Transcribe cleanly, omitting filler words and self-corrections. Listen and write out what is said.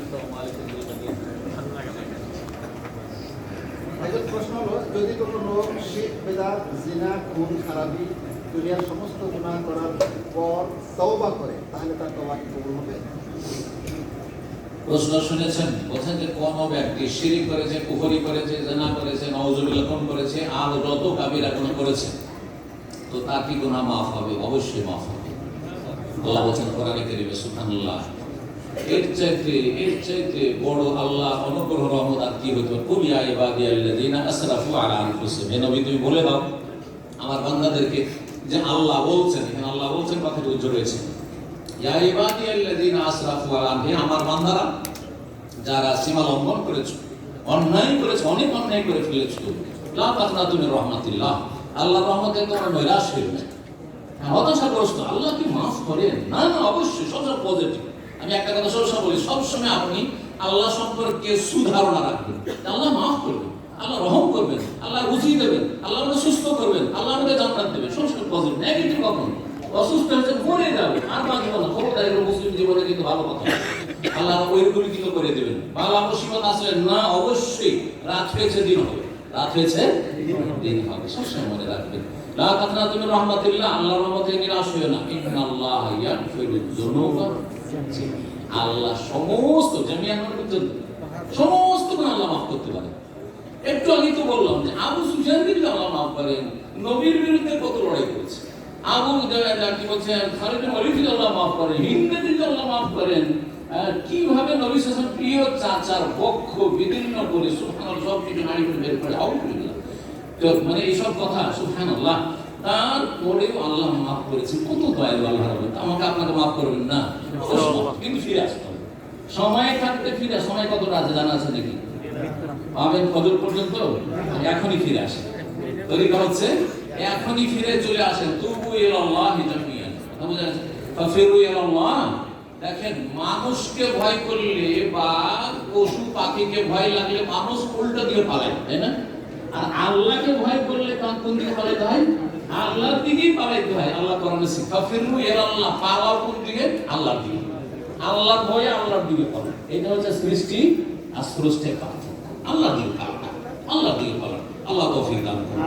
এখন প্রশ্ন হলো, যদি কোনো লোক শিরক, বিদআত, জিনা, খুন, খারাপি, দুনিয়ার সমস্ত গুনাহ করার পর তওবা করে, তাহলে তার তওবা কি কবুল হবে? প্রশ্ন শুনেছেন, বলছেন যে কোন ব্যক্তি শিরক করেছে, কুফরি করেছে, জিনা করেছে, নাউজুবিল্লাহ খুন করেছে, আর যত কাবিরা গুনাহ করেছে, তো তার কি গুনাহ মাফ হবে? অবশ্যই মাফ হবে। আল্লাহ বলেন কোরআনে কারীমে, সুবহানাল্লাহ, এর চাইতে বড় আল্লাহ অনুগ্রহ রহমত আর কি হইতে পারে? কুল ইয়া ইবাদিয়াল্লাযিনা আসরাফু আলা আনফুসিহিম, হে নবী তুমি বলে দাও আমার বান্দাদেরকে যে আল্লাহ বলছেন, এখানে আল্লাহ বলছেন কথাটি উজ্জ্বল রয়েছে, ইয়া ইবাদিয়াল্লাযিনা আসরাফু আলা আনফুসিহিম, হে আমার বান্দারা যারা সীমা লঙ্ঘন করেছো, অন্যায় করেছো, অনেক অন্যায় করে ফেলেছো, লা তাকনাতু মির রাহমাতিল্লাহ, আল্লাহর রহমতে তোমরা নৈরাশ হইও না, হতাশাগ্রস্ত, আল্লাহ কি মাফ করেন? না না, অবশ্যই, সবসময় পজিটিভ। আমি একটা কথা সবসময় বলি, সবসময় আপনি আল্লাহ সম্পর্কে সুধারণা রাখবেন, আল্লাহ মাফ করবেন, আল্লাহ রহম করবেন, আল্লাহ বুঝিয়ে দেবেন, আল্লাহ আমাকে সুস্থ করবেন, আল্লাহ আমাকে জান্নাত দেবেন, সবসময় পজিটিভ। নেগেটিভ কখন? অসুস্থ হয়েছে মরে যাবে, আর বাঁচবো না, খবরদার, এগুলো মুসলিম জীবনে কিন্তু ভালো কথা। আল্লাহ ওইগুলি কিন্তু করে দেবেন। বালা মুসিবত আসলে না, অবশ্যই রাত হয়েছে দিন হবে, রাত হয়েছে দিন হবে, সবসময় মনে রাখবেন। লা তাকনাতু মির রাহমাতিল্লাহ, আল্লাহর রহমতে নিরাশ হইও না। ইন্নাল্লাহ ইয়াগফিরুয যুনুবা, আল্লাহ সমস্ত জামিয়ান পর্যন্ত সমস্ত গুনাহ আল্লাহ মাফ করতে পারে। একটু আগে তো বললাম যে আবু সুফিয়ানকে যদি আল্লাহ মাফ করেন, নবীর বিরুদ্ধে কত লড়াই করেছে, আবু কি বলছে, খালিদ বিন ওয়ালিদ যদি আল্লাহ মাফ করেন, হিন্দ যদি আল্লাহ মাফ করেন, কিভাবে নবী সাল্লাল্লাহু আলাইহি ওয়াসাল্লাম প্রিয় চাচার বক্ষ বিদীর্ণ করে সুবহানাল্লাহ সব কিছু নারী করে বের করে আউযুবিল্লাহ, তো মানে এইসব কথা সুবহানাল্লাহ, তারপরেও আল্লাহ মাফ করেছেন। কত দয়ালু আল্লাহ রাব্বুল, আমাকে আপনাকে মাফ করবেন না, কিন্তু ফিরে আসতে হবে, সময় থাকতে ফিরে। সময় কতটা আছে জানা আছে নাকি? পাবেন ফজর পর্যন্ত, এখনই ফিরে আসেন। তরিকা হচ্ছে এখনই ফিরে চলে আসেন। তুবু ইলাল্লাহি জামিয়ান, ফাফিরু ইলাল্লাহ। দেখেন, মানুষকে ভয় করলে বা পশু পাখিকে ভয় লাগলে মানুষ উল্টো দিয়ে পালায়, তাই না? আর আল্লাহকে ভয় করলে কোন দিকে পালাইতে হয়? আল্লাহর দিকেই পালাইতে হয়। আল্লাহ কোরআনে শিক্ষা, ফাফিরু ইলাল্লাহ, পালাও কোন দিকে? আল্লাহর দিকে। আল্লাহর ভয়ে আল্লাহর দিকে পালাও, এটা হচ্ছে সৃষ্টি আর স্রষ্টার পার্থক্য। আল্লাহর দিকে পালাও, আল্লাহর দিকে পালাও। আল্লাহ তৌফিক দান করুন।